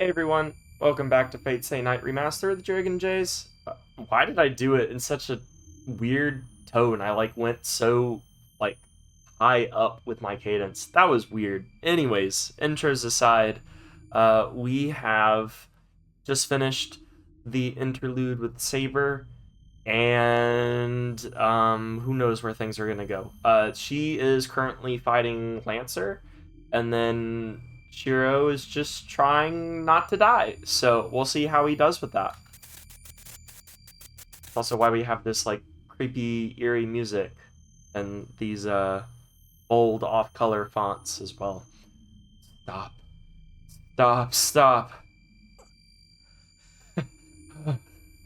Hey everyone, welcome back to Fate Stay Night Remastered, the Dragon Jays. Why did I do it in such a weird tone? I went so like high up with my cadence. That was weird. Anyways, intros aside, we have just finished the interlude with Saber, and who knows where things are gonna go. She is currently fighting Lancer, and then Shirou is just trying not to die. So we'll see how he does with that. That's also why we have this creepy, eerie music and these bold off-color fonts as well. Stop. Stop. Stop.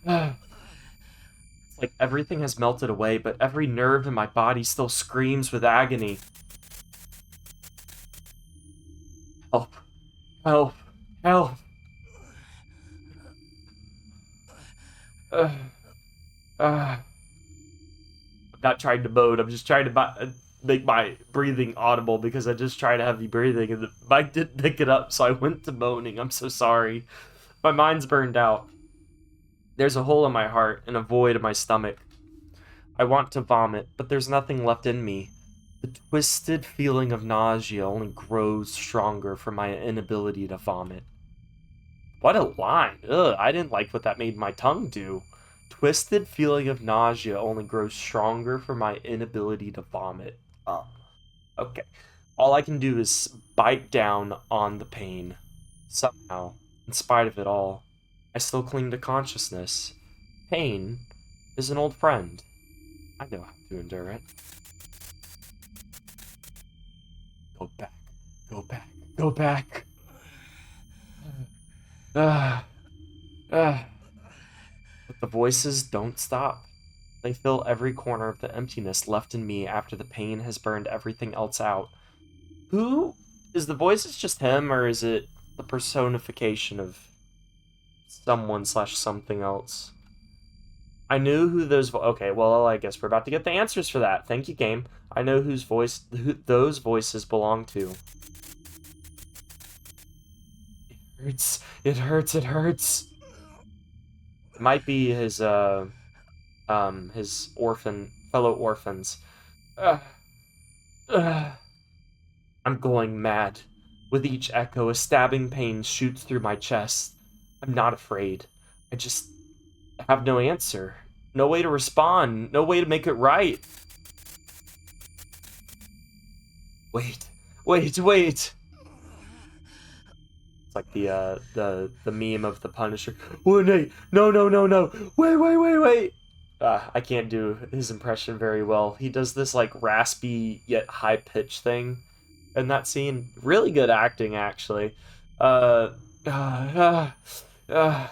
It's like everything has melted away, but every nerve in my body still screams with agony. Help. Help. Help. I'm not trying to moan. I'm just trying to make my breathing audible because I just tried heavy breathing and the mic didn't pick it up, so I went to moaning. I'm so sorry. My mind's burned out. There's a hole in my heart and a void in my stomach. I want to vomit, but there's nothing left in me. The twisted feeling of nausea only grows stronger from my inability to vomit. What a line. Ugh, I didn't like what that made my tongue do. Twisted feeling of nausea only grows stronger from my inability to vomit. Oh, okay. All I can do is bite down on the pain. Somehow, in spite of it all, I still cling to consciousness. Pain is an old friend. I know how to endure it. Go back. Go back. Go back. But the voices don't stop. They fill every corner of the emptiness left in me after the pain has burned everything else out. Who? Is the voices just him, or is it the personification of someone/something else? I knew who those... Okay, well, I guess we're about to get the answers for that. Thank you, game. I know who those voices belong to. It hurts. It hurts. It hurts. It might be his fellow orphans. Uh, I'm going mad. With each echo, a stabbing pain shoots through my chest. I'm not afraid. I just have no answer. No way to respond. No way to make it right. Wait. Wait, wait. It's like the meme of the Punisher. Wait, no, no, no, no. Wait, wait, wait, wait. I can't do his impression very well. He does this raspy yet high pitch thing in that scene. Really good acting, actually. Uh, uh, uh,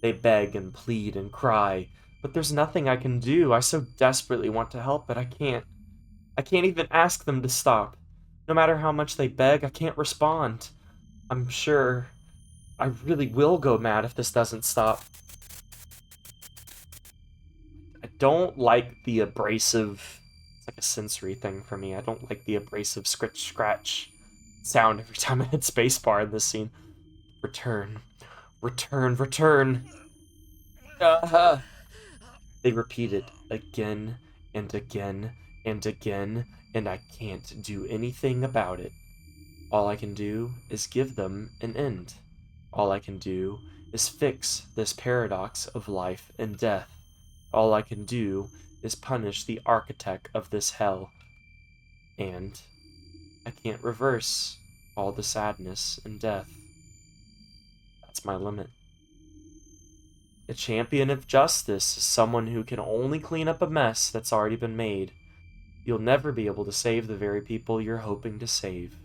They beg and plead and cry, but there's nothing I can do. I so desperately want to help, but I can't. I can't even ask them to stop. No matter how much they beg, I can't respond. I'm sure I really will go mad if this doesn't stop. I don't like the abrasive... It's like a sensory thing for me. I don't like the abrasive scratch sound every time I hit spacebar in this scene. Return. Return, return. They repeat it again and again and again, and I can't do anything about it. All I can do is give them an end. All I can do is fix this paradox of life and death. All I can do is punish the architect of this hell. And I can't reverse all the sadness and death. That's my limit. A champion of justice is someone who can only clean up a mess that's already been made. You'll never be able to save the very people you're hoping to save.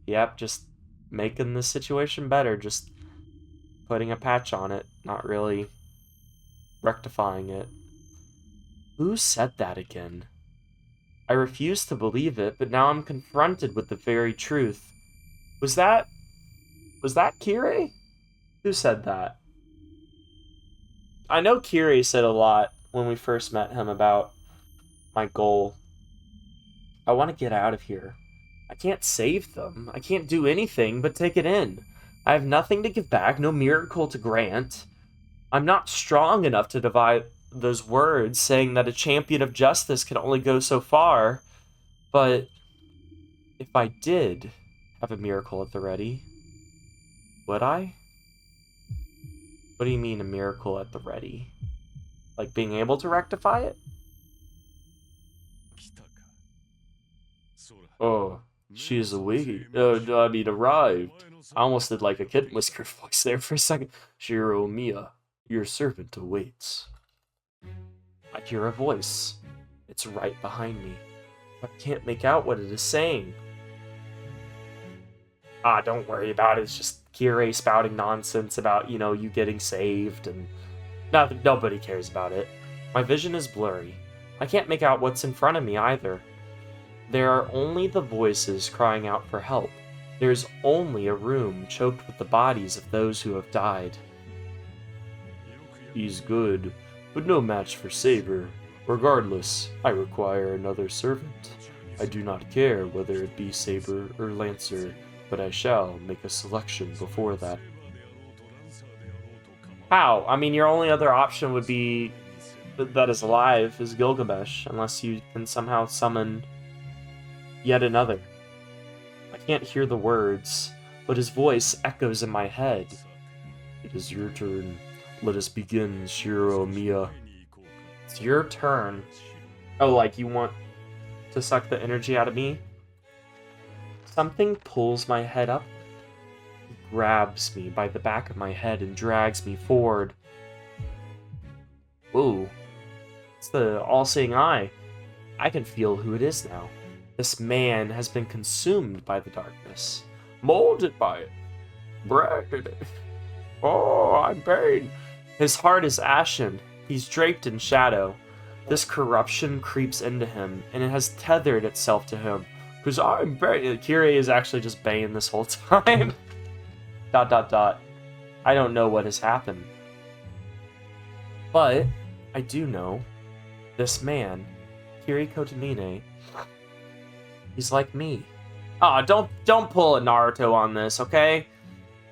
Yep, just making the situation better, just putting a patch on it, not really rectifying it. Who said that again? I refuse to believe it, but now I'm confronted with the very truth. Was that Kirei? Who said that? I know Kirei said a lot when we first met him about my goal. I want to get out of here. I can't save them. I can't do anything but take it in. I have nothing to give back, no miracle to grant. I'm not strong enough to divide those words, saying that a champion of justice can only go so far. But if I did have a miracle at the ready, would I? What do you mean a miracle at the ready? Like being able to rectify it? Oh, she is awake. Arrived. I almost did like a kid whisker voice there for a second. Shirou Emiya, your servant awaits. I hear a voice. It's right behind me. I can't make out what it is saying. Don't worry about it. It's just Kirei spouting nonsense about, you getting saved, and nobody cares about it. My vision is blurry. I can't make out what's in front of me either. There are only the voices crying out for help. There's only a room choked with the bodies of those who have died. He's good, but no match for Saber. Regardless, I require another servant. I do not care whether it be Saber or Lancer, but I shall make a selection before that. How? I mean, your only other option would be that is alive is Gilgamesh, unless you can somehow summon yet another. I can't hear the words, but his voice echoes in my head. It is your turn. Let us begin, Shirou Emiya. It's your turn. Oh, like you want to suck the energy out of me? Something pulls my head up, grabs me by the back of my head and drags me forward. Ooh. It's the all-seeing eye. I can feel who it is now. This man has been consumed by the darkness, molded by it, branded it. Oh, I'm pain. His heart is ashen. He's draped in shadow. This corruption creeps into him, and it has tethered itself to him. Because I'm pain. Kirei is actually just baying this whole time. ... I don't know what has happened. But I do know this man, Kirei Kotomine, he's like me. Don't pull a Naruto on this, okay?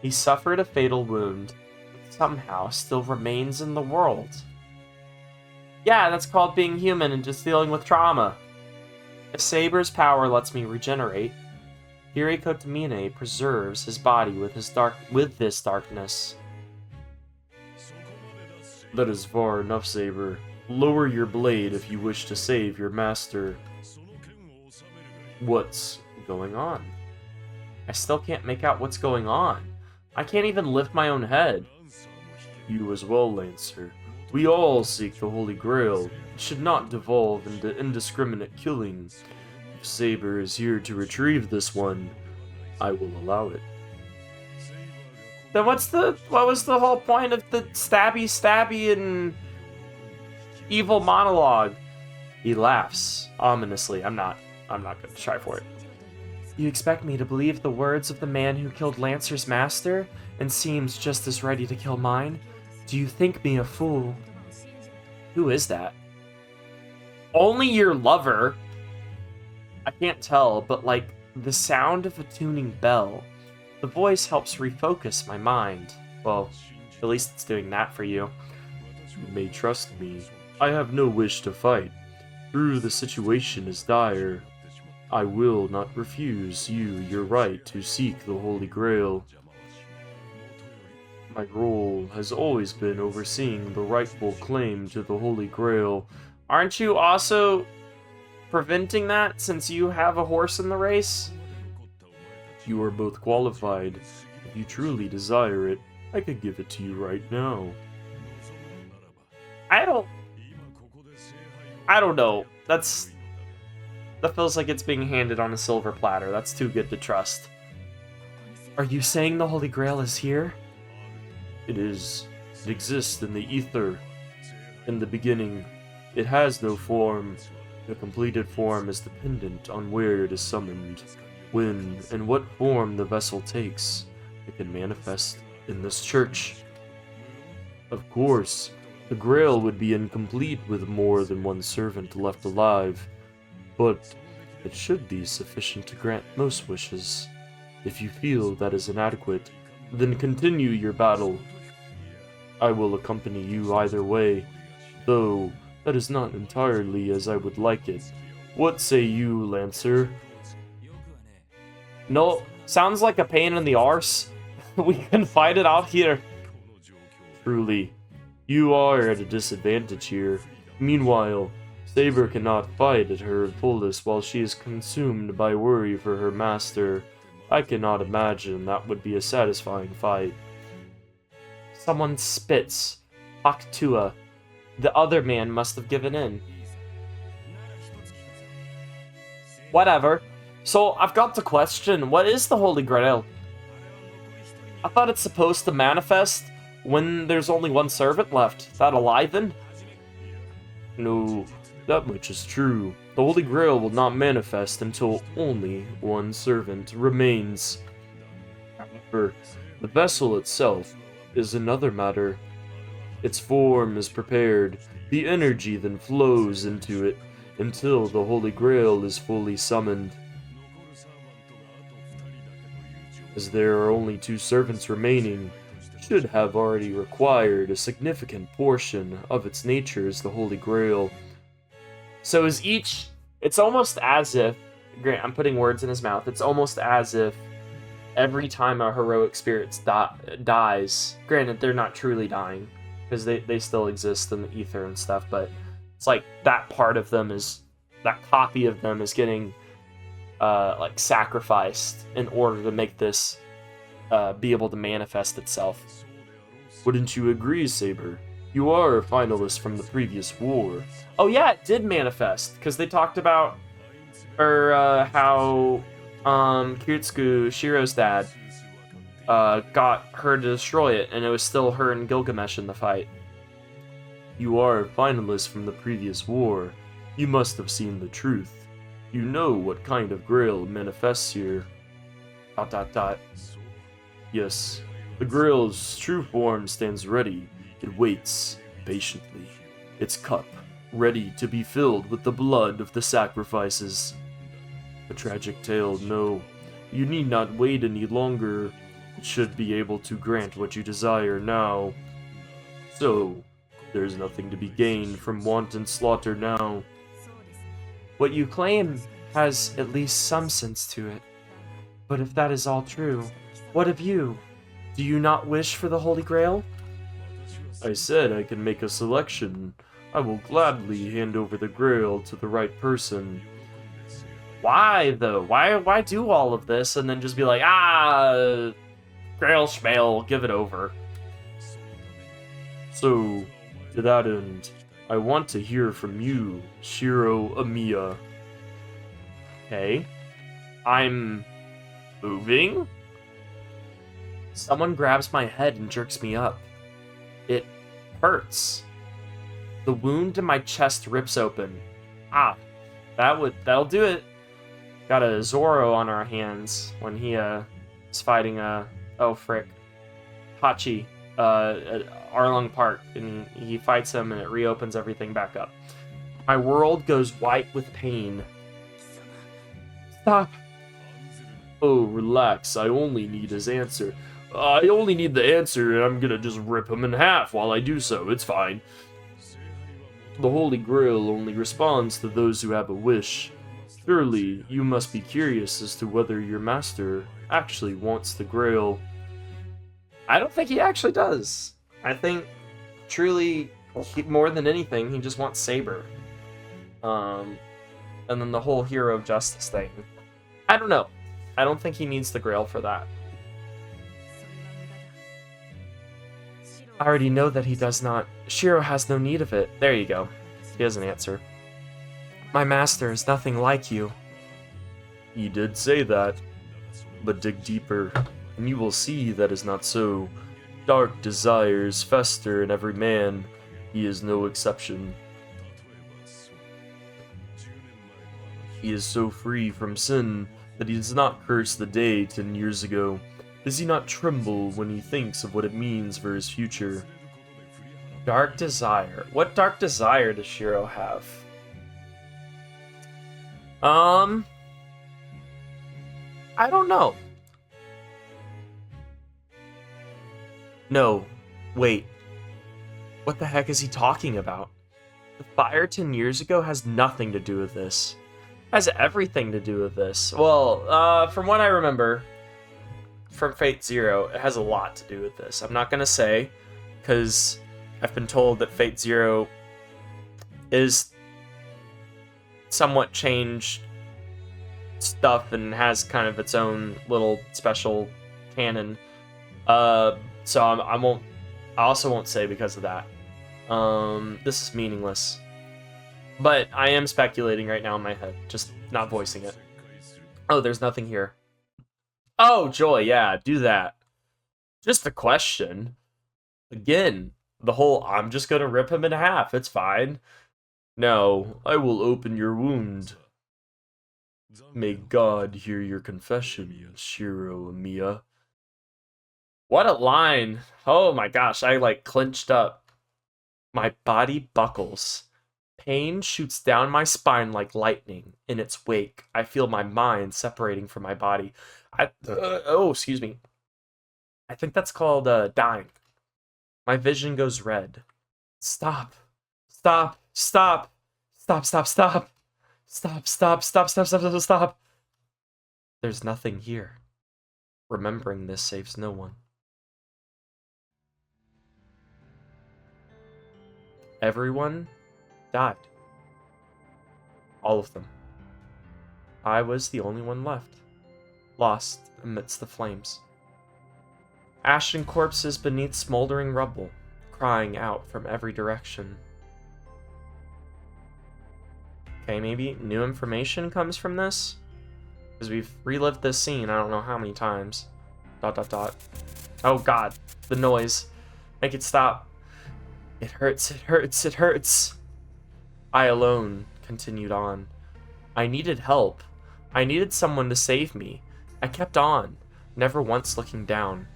He suffered a fatal wound, but somehow still remains in the world. Yeah, that's called being human and just dealing with trauma. If Saber's power lets me regenerate, Kirei Kotomine preserves his body with this darkness. That is far enough, Saber. Lower your blade if you wish to save your master. What's going on? I still can't make out what's going on. I can't even lift my own head. You as well, Lancer. We all seek the Holy Grail. It should not devolve into indiscriminate killing. If Saber is here to retrieve this one, I will allow it. Then what was the whole point of the stabby and evil monologue? He laughs ominously. I'm not gonna try for it. You expect me to believe the words of the man who killed Lancer's master and seems just as ready to kill mine? Do you think me a fool? Who is that? Only your lover. I can't tell, but like the sound of a tuning bell. The voice helps refocus my mind. Well, at least it's doing that for you. You may trust me. I have no wish to fight. Though the situation is dire, I will not refuse you your right to seek the Holy Grail. My role has always been overseeing the rightful claim to the Holy Grail. Aren't you also preventing that since you have a horse in the race? You are both qualified. If you truly desire it, I could give it to you right now. I don't know. That feels like it's being handed on a silver platter. That's too good to trust. Are you saying the Holy Grail is here? It is. It exists in the ether. In the beginning, it has no form. The completed form is dependent on where it is summoned. When and what form the vessel takes, it can manifest in this church. Of course, the Grail would be incomplete with more than one servant left alive, but it should be sufficient to grant most wishes. If you feel that is inadequate, Then continue your battle. I will accompany you either way, though that is not entirely as I would like it. What say you, Lancer? No, sounds like a pain in the arse. We can fight it out here. Truly, you are at a disadvantage here. Meanwhile, Saber cannot fight at her fullest while she is consumed by worry for her master. I cannot imagine that would be a satisfying fight. Someone spits. Aktua. The other man must have given in. Whatever. So, I've got the question, what is the Holy Grail? I thought it's supposed to manifest when there's only one servant left. That alive-in? No, that much is true. The Holy Grail will not manifest until only one servant remains. However, the vessel itself is another matter. Its form is prepared, the energy then flows into it until the Holy Grail is fully summoned. As there are only 2 servants remaining, should have already required a significant portion of its nature as the Holy Grail. So is each... It's almost as if... Grant, I'm putting words in his mouth. It's almost as if every time a heroic spirit dies... Granted, they're not truly dying, because they still exist in the ether and stuff, but it's like that part of them is... That copy of them is getting... like sacrificed in order to make this be able to manifest itself. Wouldn't you agree, Saber? You are a finalist from the previous war. Oh yeah, it did manifest, because they talked about how Kirutsugu, Shirou's dad, got her to destroy it, and it was still her and Gilgamesh in the fight. You are a finalist from the previous war. You must have seen the truth. You know what kind of grail manifests here. ... Yes, the grail's true form stands ready. It waits patiently. Its cup ready to be filled with the blood of the sacrifices. A tragic tale, no. You need not wait any longer. It should be able to grant what you desire now. So, there's nothing to be gained from wanton slaughter now. What you claim has at least some sense to it. But if that is all true, what of you? Do you not wish for the Holy Grail? I said I can make a selection. I will gladly hand over the Grail to the right person. Why, though? Why do all of this and then just be like, Grail schmail, give it over? So, to that end, I want to hear from you, Shirou Emiya. Okay. I'm moving? Someone grabs my head and jerks me up. It hurts. The wound in my chest rips open. That'll do it. Got a Zoro on our hands when he is fighting Hachi at Arlong Park, and he fights him and it reopens everything back up. My world goes white with pain. Stop. Oh, relax. I only need his answer. I only need the answer, and I'm gonna just rip him in half while I do so. It's fine. The Holy Grail only responds to those who have a wish. Surely, you must be curious as to whether your master actually wants the Grail. I don't think he actually does. I think, truly, more than anything, he just wants Saber. And then the whole Hero of Justice thing. I don't know. I don't think he needs the Grail for that. I already know that he does not. Shirou has no need of it. There you go. He has an answer. My master is nothing like you. He did say that. But dig deeper, and you will see that is not so. Dark desires fester in every man. He is no exception. He is so free from sin that he does not curse the day 10 years ago. Does he not tremble when he thinks of what it means for his future? Dark desire. What dark desire does Shirou have? I don't know. No, wait. What the heck is he talking about? The fire 10 years ago has nothing to do with this. Has everything to do with this. Well, from what I remember from Fate Zero, it has a lot to do with this. I'm not gonna say, because I've been told that Fate Zero is somewhat changed stuff and has kind of its own little special canon. So I also won't say because of that. This is meaningless. But I am speculating right now in my head, just not voicing it. Oh, there's nothing here. Oh, joy, yeah, do that. Just a question. Again, the whole, I'm just gonna rip him in half, it's fine. No, I will open your wound. May God hear your confession, Shirou Emiya. What a line. Oh my gosh, I like clenched up. My body buckles. Pain shoots down my spine like lightning. In its wake, I feel my mind separating from my body. Excuse me. I think that's called dying. My vision goes red. Stop. Stop. Stop. Stop, stop, stop. Stop, stop, stop, stop, stop, stop, stop. There's nothing here. Remembering this saves no one. Everyone died. All of them. I was the only one left, lost amidst the flames. Ashen corpses beneath smoldering rubble, crying out from every direction. Okay, maybe new information comes from this? Because we've relived this scene I don't know how many times. ... Oh god, the noise. Make it stop. It hurts, it hurts, it hurts. I alone continued on. I needed help. I needed someone to save me. I kept on, never once looking down.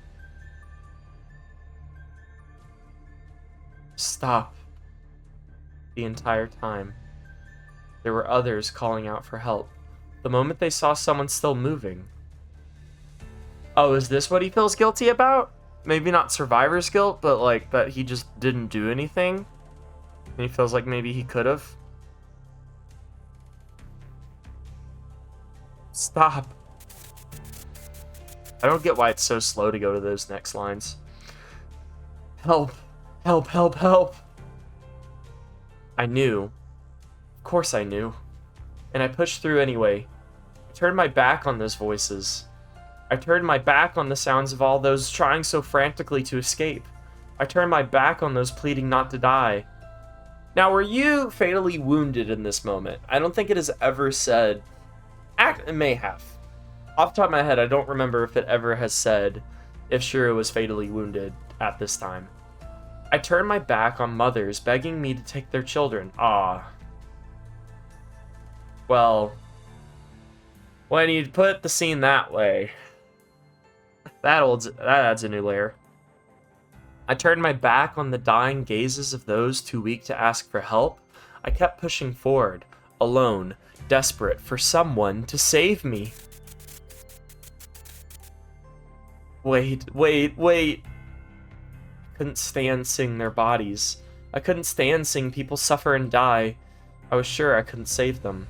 Stop. The entire time. There were others calling out for help. The moment they saw someone still moving. Oh, is this what he feels guilty about? Maybe not survivor's guilt, but like that he just didn't do anything? And he feels like maybe he could have? Stop. I don't get why it's so slow to go to those next lines. Help. Help, help, help. I knew. Of course I knew. And I pushed through anyway. I turned my back on those voices. I turned my back on the sounds of all those trying so frantically to escape. I turned my back on those pleading not to die. Now, were you fatally wounded in this moment? I don't think it has ever said... It may have. Off the top of my head, I don't remember if it ever has said if Shirou was fatally wounded at this time. I turned my back on mothers begging me to take their children. Ah. Well, when you put the scene that way, that adds a new layer. I turned my back on the dying gazes of those too weak to ask for help. I kept pushing forward, alone, desperate for someone to save me. Wait, wait, wait. I couldn't stand seeing their bodies. I couldn't stand seeing people suffer and die. I was sure I couldn't save them.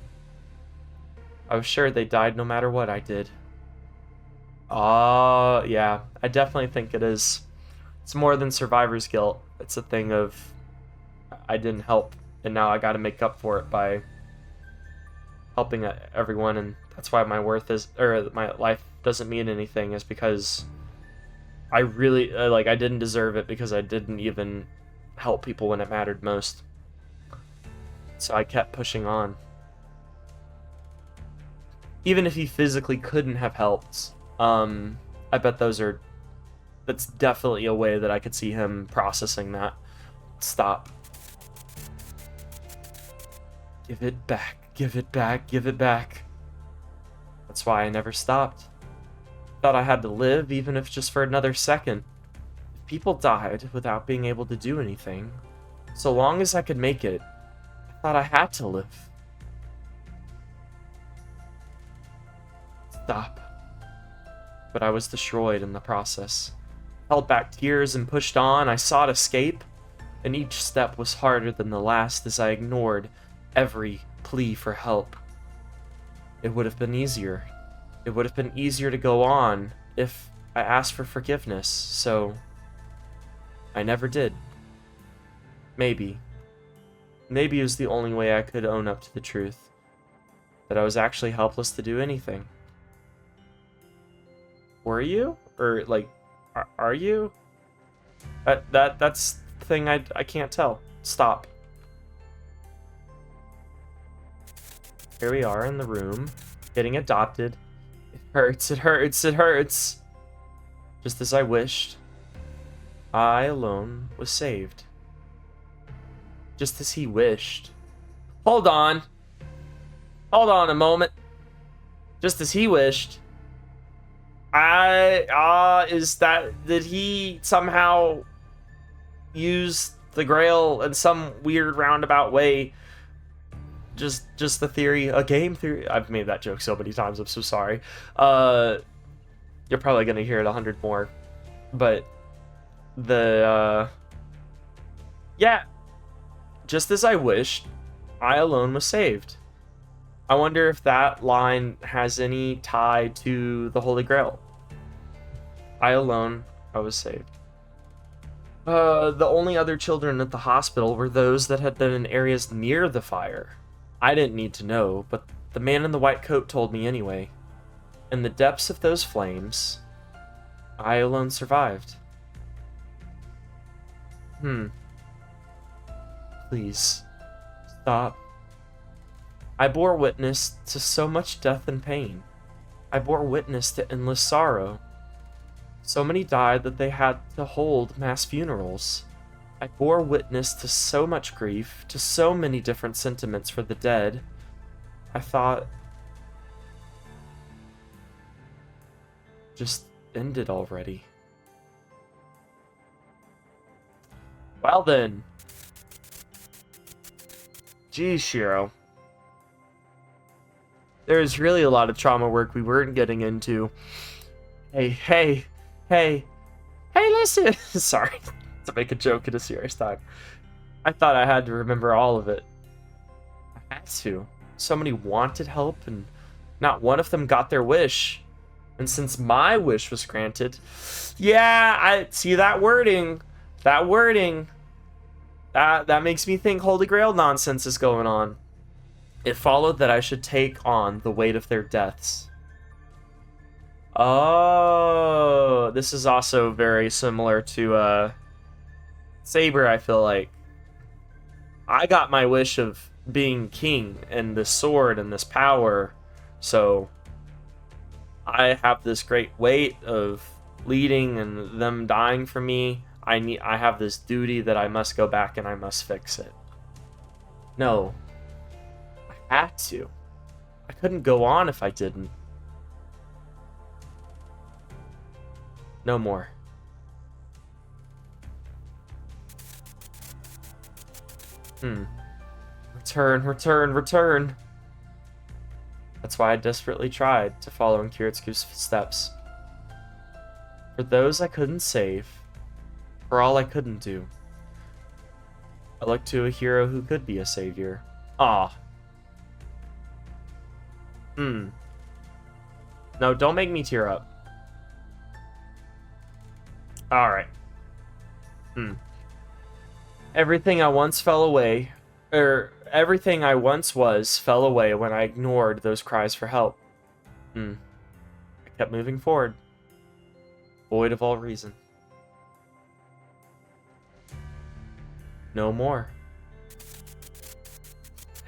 I was sure they died no matter what I did. Yeah, I definitely think it is. It's more than survivor's guilt. It's a thing of I didn't help, and now I gotta make up for it by helping everyone, and that's why my worth is, or my life doesn't mean anything, is because I really, I didn't deserve it because I didn't even help people when it mattered most. So I kept pushing on. Even if he physically couldn't have helped, I bet that's definitely a way that I could see him processing that. Stop. Give it back, give it back, give it back. That's why I never stopped. Thought I had to live, even if just for another second. If people died without being able to do anything, so long as I could make it, I thought I had to live. Stop. But I was destroyed in the process. held back tears and pushed on. I sought escape, and each step was harder than the last as I ignored every plea for help. It would have been easier. It would have been easier to go on if I asked for forgiveness, so I never did. Maybe. Maybe it was the only way I could own up to the truth. That I was actually helpless to do anything. Were you? Or, like, are you? That's the thing I can't tell. Stop. Here we are in the room, getting adopted. It hurts, it hurts, it hurts. Just as I wished, I alone was saved. Just as he wished. Hold on. Hold on a moment. Just as he wished. Did he somehow use the Grail in some weird roundabout way? Just the theory, a game theory. I've made that joke so many times, I'm so sorry. You're probably gonna hear it 100 more. But yeah. Just as I wished, I alone was saved. I wonder if that line has any tie to the Holy Grail. I alone, I was saved. The only other children at the hospital were those that had been in areas near the fire. I didn't need to know, but the man in the white coat told me anyway. In the depths of those flames, I alone survived. Please, stop. I bore witness to so much death and pain. I bore witness to endless sorrow. So many died that they had to hold mass funerals. I bore witness to so much grief, to so many different sentiments for the dead. I thought, just ended already. Well then. Geez, Shirou. There's really a lot of trauma work we weren't getting into. Hey, listen! Sorry, to make a joke at a serious time. I thought I had to remember all of it. I had to. So many wanted help, and not one of them got their wish. And since my wish was granted, yeah, I see that wording. That makes me think Holy Grail nonsense is going on. It followed that I should take on the weight of their deaths. Oh, this is also very similar to Saber, I feel like. I got my wish of being king and this sword and this power, so I have this great weight of leading and them dying for me. I have this duty that I must go back and I must fix it. No. I had to. I couldn't go on if I didn't. No more. Return. That's why I desperately tried to follow in Kiritsuku's steps. For those I couldn't save, for all I couldn't do, I looked to a hero who could be a savior. Ah. No, don't make me tear up. Alright. Everything I once fell away, everything I once was fell away when I ignored those cries for help. I kept moving forward, void of all reason. No more.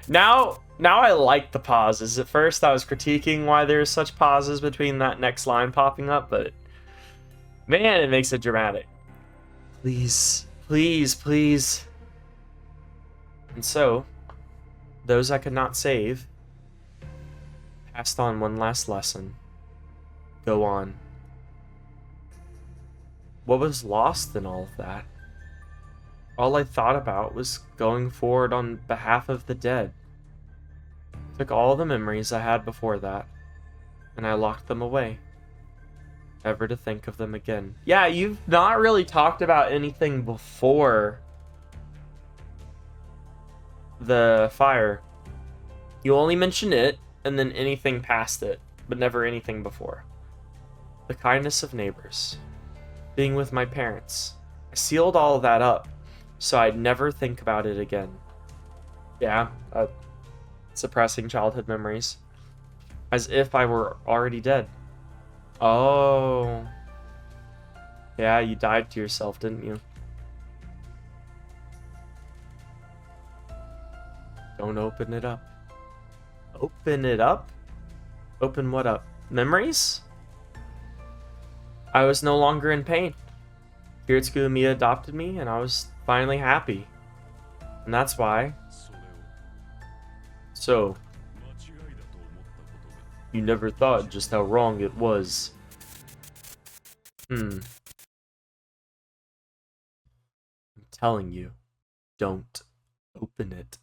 Now I like the pauses. At first I was critiquing why there's such pauses between that next line popping up, but man, it makes it dramatic. Please. And so, those I could not save passed on one last lesson. Go on. What was lost in all of that? All I thought about was going forward on behalf of the dead. Took all the memories I had before that, and I locked them away. ever to think of them again. Yeah, you've not really talked about anything before the fire. You only mention it, and then anything past it, but never anything before. The kindness of neighbors. Being with my parents. I sealed all of that up, so I'd never think about it again. Yeah, suppressing childhood memories. As if I were already dead. Oh. Yeah, you died to yourself, didn't you? Don't open it up. Open it up? Open what up? Memories? I was no longer in pain. Kiritsugu Emiya adopted me, and I was finally happy. And that's why. So, you never thought just how wrong it was. I'm telling you, don't open it.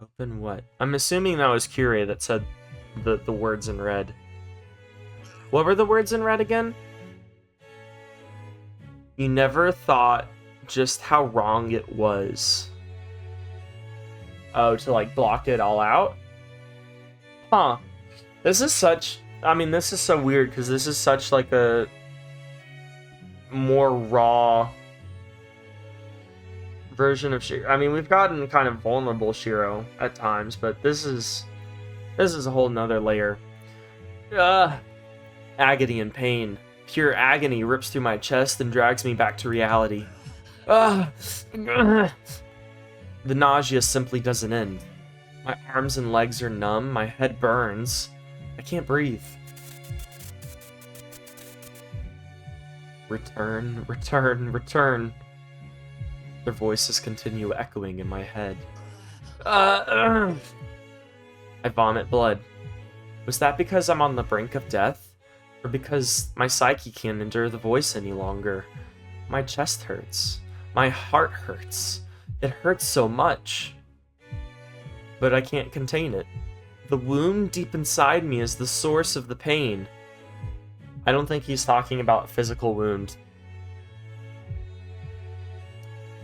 Open what? I'm assuming that was Kyrie that said the words in red. What were the words in red again? You never thought just how wrong it was. Oh, to like block it all out? Huh. This is such... I mean, this is so weird because this is such like a more raw version of Shirou. I mean, we've gotten kind of vulnerable Shirou at times, but this is a whole nother layer. Agony and pain. Pure agony rips through my chest and drags me back to reality. The nausea simply doesn't end. My arms and legs are numb, my head burns. I can't breathe. Return, return, return. Their voices continue echoing in my head. I vomit blood. Was that because I'm on the brink of death? Or because my psyche can't endure the voice any longer? My chest hurts. My heart hurts. It hurts so much. But I can't contain it. The wound deep inside me is the source of the pain. I don't think he's talking about a physical wound.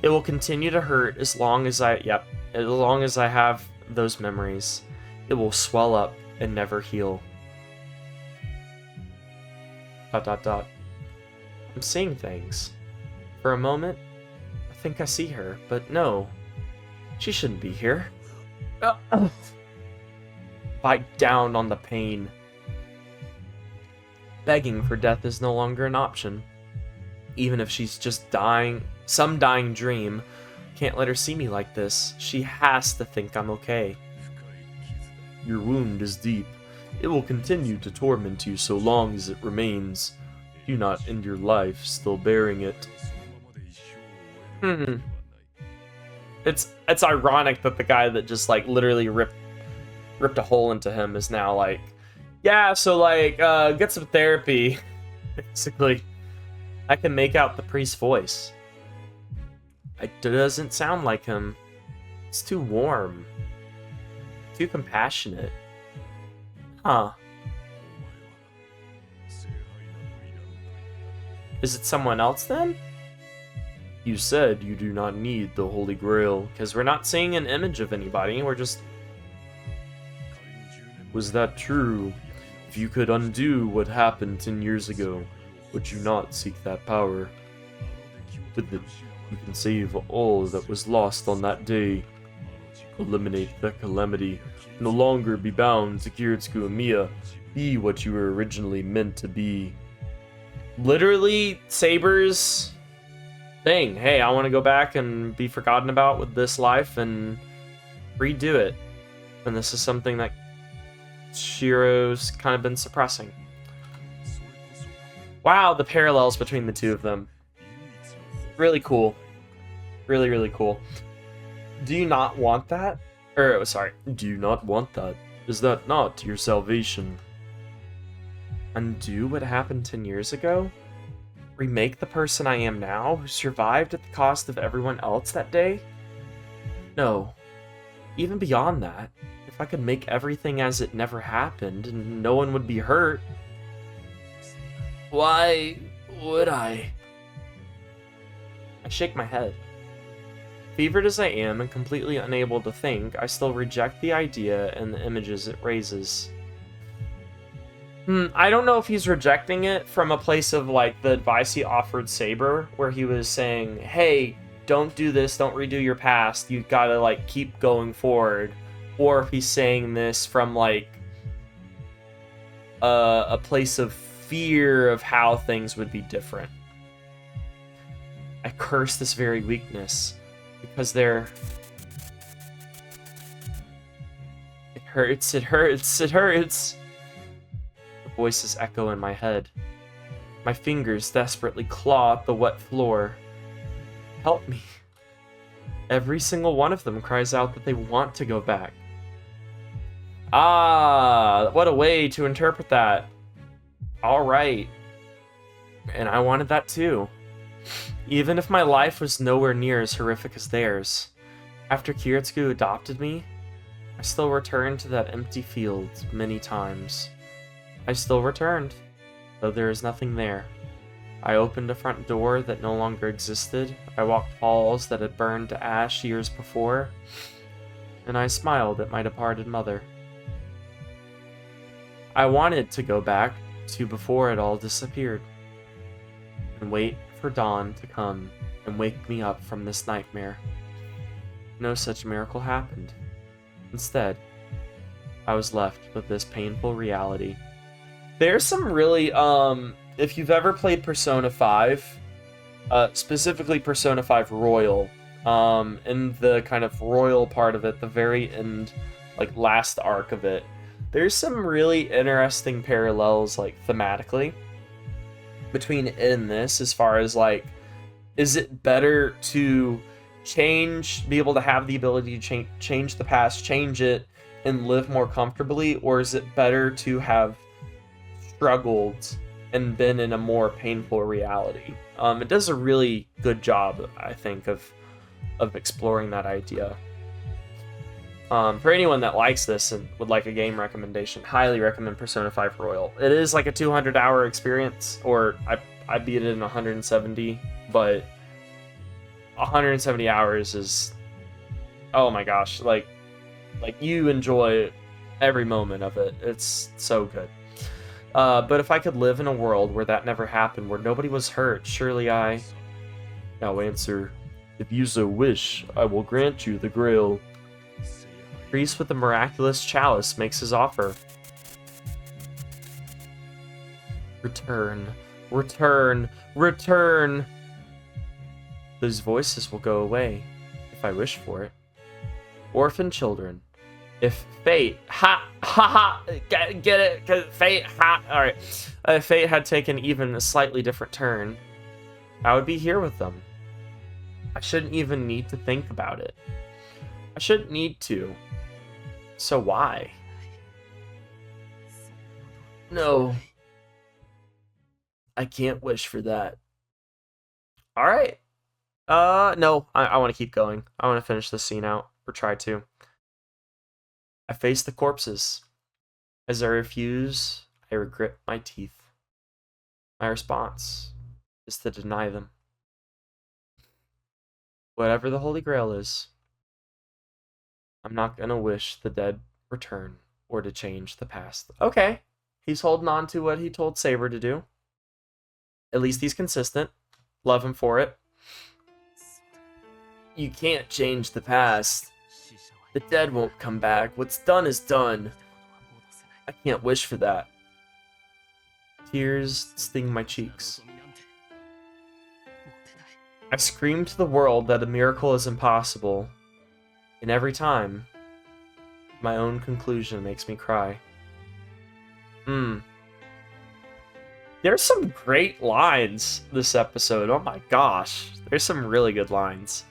It will continue to hurt as long as as long as I have those memories. It will swell up and never heal. ... I'm seeing things. For a moment, I think I see her, but no. She shouldn't be here. Bite down on the pain. Begging for death is no longer an option. Even if she's just dying, some dying dream, can't let her see me like this. She has to think I'm okay. Your wound is deep. It will continue to torment you so long as it remains. Do not end your life still bearing it. It's ironic that the guy that just like literally ripped a hole into him is now like, yeah, so like get some therapy. Basically, I can make out the priest's voice. It doesn't sound like him. It's too warm, too compassionate. Huh. Is it someone else then? You said you do not need the Holy Grail, because we're not seeing an image of anybody, we're just... Was that true? If you could undo what happened 10 years ago, would you not seek that power? With it, you can save all that was lost on that day. Eliminate the calamity. No longer be bound to Kiritsugu Emiya. Be what you were originally meant to be. Literally, Saber's thing. Hey, I want to go back and be forgotten about with this life and redo it. And this is something that Shirou's kind of been suppressing. Wow, the parallels between the two of them. Really cool. Really, really cool. Do you not want that? Or, sorry, do you not want that? Is that not your salvation? Undo what happened 10 years ago? Remake the person I am now, who survived at the cost of everyone else that day? No. Even beyond that, if I could make everything as it never happened and no one would be hurt, Why would I? I shake my head. Fevered as I am and completely unable to think, I still reject the idea and the images it raises. I don't know if he's rejecting it from a place of, like, the advice he offered Saber, where he was saying, hey, don't do this, don't redo your past, you gotta, like, keep going forward. Or if he's saying this from, like, a place of fear of how things would be different. I curse this very weakness, because they're... It hurts, it hurts, it hurts! Voices echo in my head. My fingers desperately claw at the wet floor. Help me. Every single one of them cries out that they want to go back. Ah, what a way to interpret that. Alright. And I wanted that too. Even if my life was nowhere near as horrific as theirs. After Kiritsugu adopted me, I still returned to that empty field many times. I still returned, though there is nothing there. I opened a front door that no longer existed, I walked halls that had burned to ash years before, and I smiled at my departed mother. I wanted to go back to before it all disappeared, and wait for dawn to come and wake me up from this nightmare. No such miracle happened. Instead, I was left with this painful reality. There's some really, if you've ever played Persona 5, specifically Persona 5 Royal, in the kind of royal part of it, the very end, like, last arc of it, there's some really interesting parallels, like, thematically, between it and this, as far as, like, is it better to be able to have the ability to change the past, change it, and live more comfortably, or is it better to have struggled and been in a more painful reality? It does a really good job, I think, of exploring that idea. For anyone that likes this and would like a game recommendation, highly recommend Persona 5 Royal. It is like a 200-hour experience, or I beat it in 170, but 170 hours is, oh my gosh, like you enjoy every moment of it. It's so good. But if I could live in a world where that never happened, where nobody was hurt, surely I... Now answer, if you so wish, I will grant you the grail. Priest with the miraculous chalice makes his offer. Return, return, return! Those voices will go away, if I wish for it. Orphan children. If fate, get it? 'Cause fate, alright. If fate had taken even a slightly different turn, I would be here with them. I shouldn't even need to think about it. I shouldn't need to. So why? No. I can't wish for that. Alright. No, I want to keep going. I want to finish this scene out, or try to. I face the corpses. As I refuse, I regret my teeth. My response is to deny them. Whatever the Holy Grail is, I'm not gonna wish the dead return or to change the past. Okay, he's holding on to what he told Saber to do. At least he's consistent. Love him for it. You can't change the past. The dead won't come back. What's done is done. I can't wish for that. Tears sting my cheeks. I scream to the world that a miracle is impossible, and every time, my own conclusion makes me cry. There's some great lines this episode. Oh my gosh. There's some really good lines.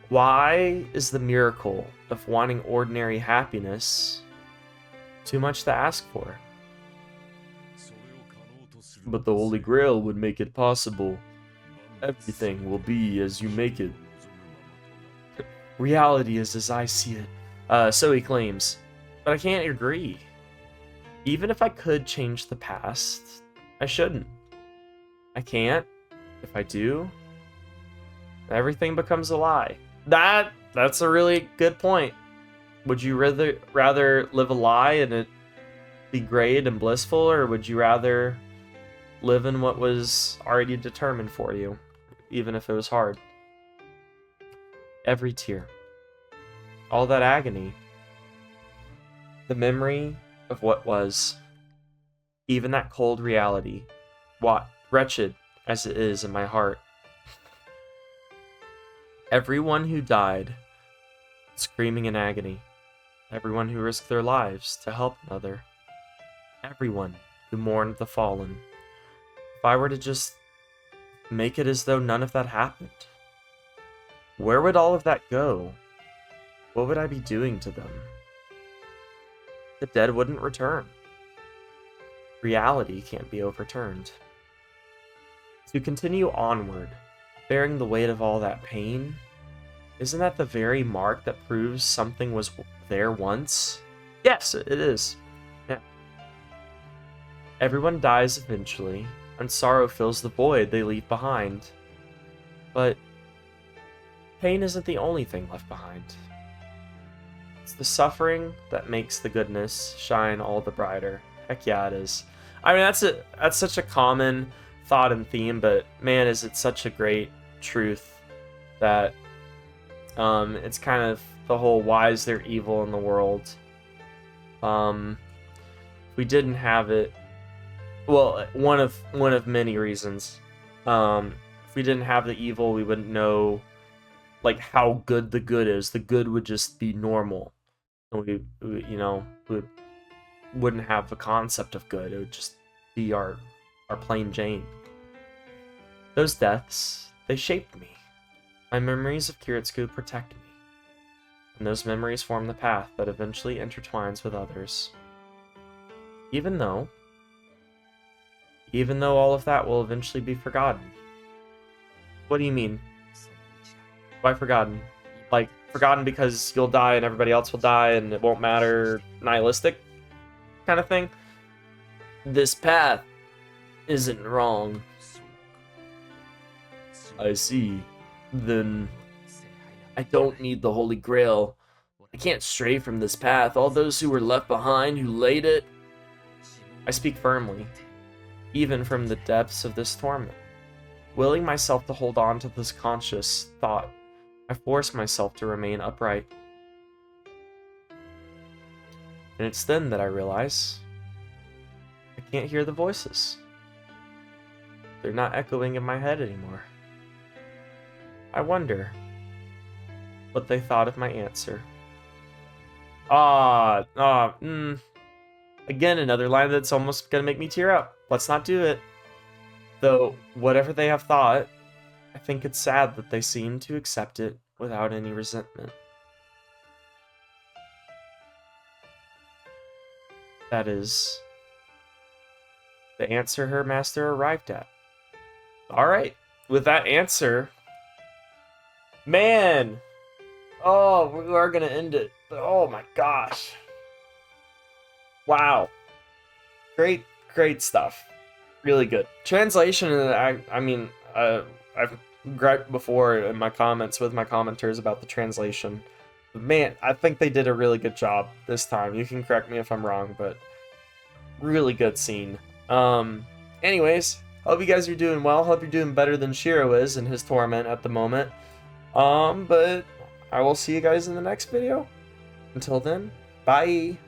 Why is the miracle of wanting ordinary happiness too much to ask for? But the Holy Grail would make it possible. Everything will be as you make it. Reality is as I see it. So he claims. But I can't agree. Even if I could change the past, I shouldn't. I can't. If I do, everything becomes a lie. That's a really good point. Would you rather live a lie and it be great and blissful, or would you rather live in what was already determined for you, even if it was hard? Every tear, all that agony, the memory of what was, even that cold reality, what wretched as it is in my heart. Everyone who died, screaming in agony. Everyone who risked their lives to help another. Everyone who mourned the fallen. If I were to just make it as though none of that happened, where would all of that go? What would I be doing to them? The dead wouldn't return. Reality can't be overturned. To continue onward, bearing the weight of all that pain, isn't that the very mark that proves something was there once? Yes, it is. Yeah. Everyone dies eventually, and sorrow fills the void they leave behind. But pain isn't the only thing left behind. It's the suffering that makes the goodness shine all the brighter. Heck yeah, it is. I mean, that's such a common thought and theme, but man, is it such a great truth that it's kind of the whole why is there evil in the world? If we didn't have it, well, one of many reasons. If we didn't have the evil, we wouldn't know like how good the good is. The good would just be normal, and we wouldn't have the concept of good. It would just be our plain Jane. Those deaths, they shaped me. My memories of Kiritsugu protect me. And those memories form the path that eventually intertwines with others. Even though all of that will eventually be forgotten. What do you mean? Why forgotten? Like, forgotten because you'll die and everybody else will die and it won't matter, nihilistic kind of thing? This path isn't wrong. I see. Then I don't need the Holy Grail. I can't stray from this path. All those who were left behind, who laid it. I speak firmly, even from the depths of this torment. Willing myself to hold on to this conscious thought, I force myself to remain upright. And it's then that I realize I can't hear the voices. They're not echoing in my head anymore. I wonder what they thought of my answer. Again, another line that's almost gonna make me tear up. Let's not do it. Though, whatever they have thought, I think it's sad that they seem to accept it without any resentment. That is the answer her master arrived at. Alright, with that answer, man! Oh, we are gonna end it. Oh my gosh. Wow. Great stuff. Really good. Translation, I've griped before in my comments with my commenters about the translation. But man, I think they did a really good job this time. You can correct me if I'm wrong, but really good scene. Anyways, hope you guys are doing well. Hope you're doing better than Shirou is in his torment at the moment. But I will see you guys in the next video. Until then, bye!